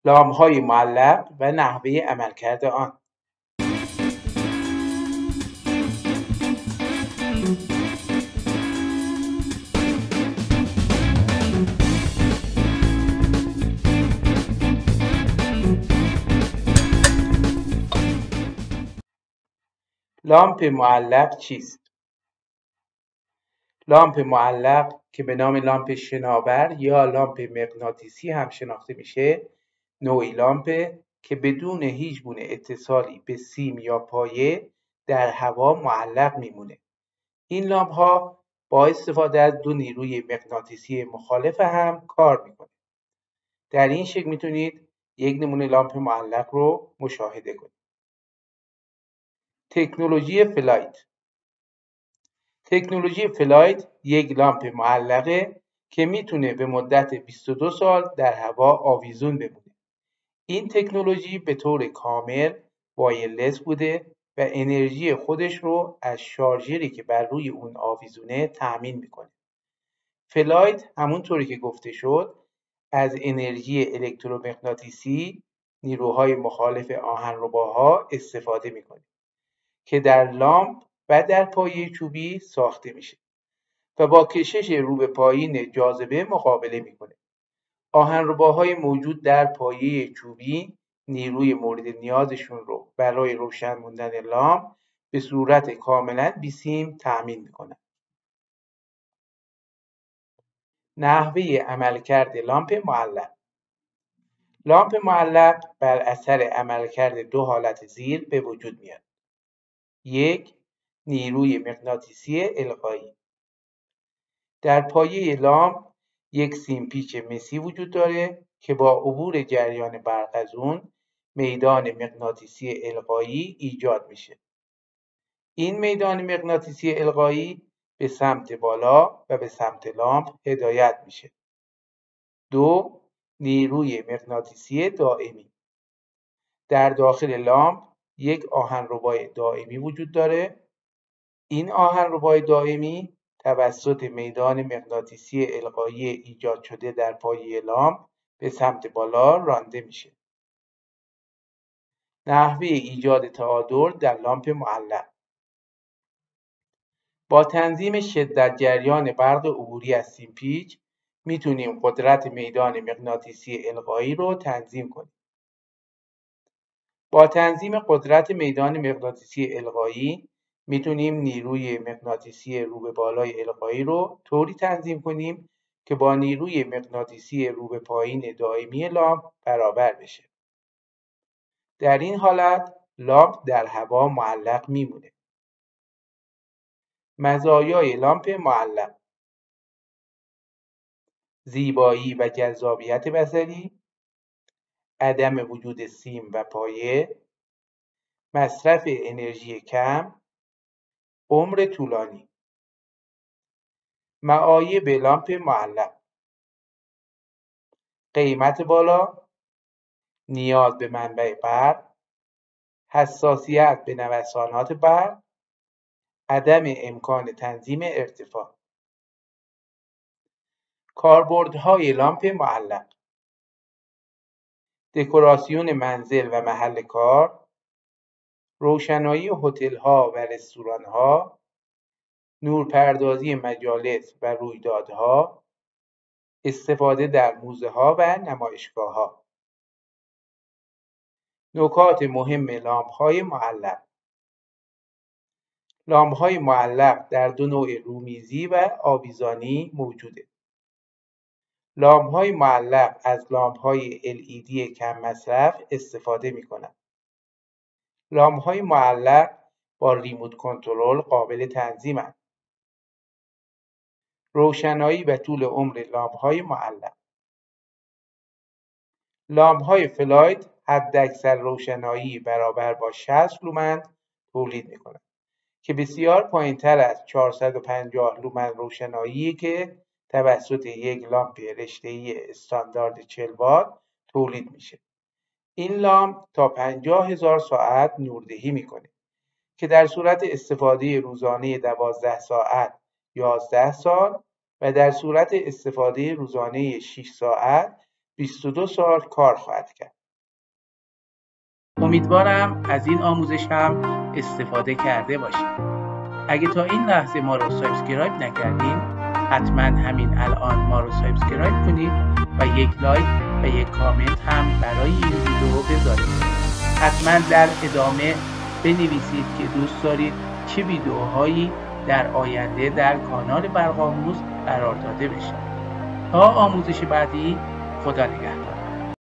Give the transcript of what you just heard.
لامپ‌های معلق و نحوه عملکرد آن. لامپ معلق چیست؟ لامپ معلق که به نام لامپ شناور یا لامپ مغناطیسی هم شناخته میشه، نوعی لامپ که بدون هیچ گونه اتصالی به سیم یا پایه در هوا معلق میمونه. این لامپ ها با استفاده از دو نیروی مغناطیسی مخالف هم کار میکنه. در این شکل میتونید یک نمونه لامپ معلق رو مشاهده کنید. تکنولوژی فلایت. تکنولوژی فلایت یک لامپ معلقه که میتونه به مدت 22 سال در هوا آویزون بمونه. این تکنولوژی به طور کامل وایرلس بوده و انرژی خودش رو از شارژری که بر روی اون آویزونه تأمین میکنه. فلایت همونطوری که گفته شد از انرژی الکترومغناطیسی نیروهای مخالف آهنرباها استفاده میکنه که در لامپ و در پایه چوبی ساخته میشه و با کشش رو به پایین جاذبه مقابله میکنه. آهنرباهای موجود در پایه چوبی نیروی مورد نیازشون رو برای روشن موندن لامپ به صورت کاملا بی‌سیم تأمین میکنن. نحوه عملکرد لامپ معلق. لامپ معلق بر اثر عملکرد دو حالت زیر به وجود میاد. 1. نیروی مغناطیسی القایی. در پایه لامپ یک سیم پیچ مسی وجود داره که با عبور جریان برق از اون میدان مغناطیسی القایی ایجاد میشه. این میدان مغناطیسی القایی به سمت بالا و به سمت لامپ هدایت میشه. 2. نیروی مغناطیسی دائمی. در داخل لامپ یک آهنربای دائمی وجود داره. این آهنربای دائمی توسط میدان مغناطیسی القایی ایجاد شده در پایه لامپ به سمت بالا رانده میشه. نحوه ایجاد تعادل در لامپ معلق. با تنظیم شدت جریان برق عبوری از سیم پیچ میتونیم قدرت میدان مغناطیسی القایی رو تنظیم کنیم. با تنظیم قدرت میدان مغناطیسی القایی میتونیم نیروی مغناطیسی رو به بالای القایی رو طوری تنظیم کنیم که با نیروی مغناطیسی رو به پایین دائمی لامپ برابر بشه. در این حالت لامپ در هوا معلق میمونه. مزایای لامپ معلق: زیبایی و جذابیت بصری، عدم وجود سیم و پایه، مصرف انرژی کم، عمر طولانی. معایب لامپ معلق: قیمت بالا، نیاز به منبع برق، حساسیت به نوسانات برق، عدم امکان تنظیم ارتفاع. کاربردهای لامپ معلق: دکوراسیون منزل و محل کار، روشنایی هتل‌ها و رستوران‌ها، نورپردازی مجالس و رویدادها، استفاده در موزه‌ها و نمایشگاه‌ها. نکات مهم لامپ‌های معلق: لامپ‌های معلق در دو نوع رومیزی و آویزانی موجوده. لامپ‌های معلق از لامپ‌های LED کم مصرف استفاده می‌کنند. لامپ‌های معلق با ریموت کنترل قابل تنظیم‌اند. روشنایی و طول عمر لامپ‌های معلق: لامپ‌های فلایت حداکثر روشنایی برابر با 60 لومن تولید می‌کنند که بسیار پایین‌تر از 450 لومن روشنایی که توسط یک لامپ رشته‌ای استاندارد 40 وات تولید میشه. این لامپ تا 50,000 ساعت نوردهی میکنه که در صورت استفاده روزانه 12 ساعت 11 سال و در صورت استفاده روزانه 6 ساعت 22 سال کار خواهد کرد. امیدوارم از این آموزش هم استفاده کرده باشید. اگه تا این لحظه ما رو سابسکرایب نکردین، حتما همین الان ما رو سابسکرایب کنید و یک لایک و یک کامنت هم برای این ویدیو بذارید. حتما در ادامه بنویسید که دوست دارید چه ویدیوهایی در آینده در کانال برق آموز قرار داده بشه. تا آموزش بعدی، خدا نگهدار.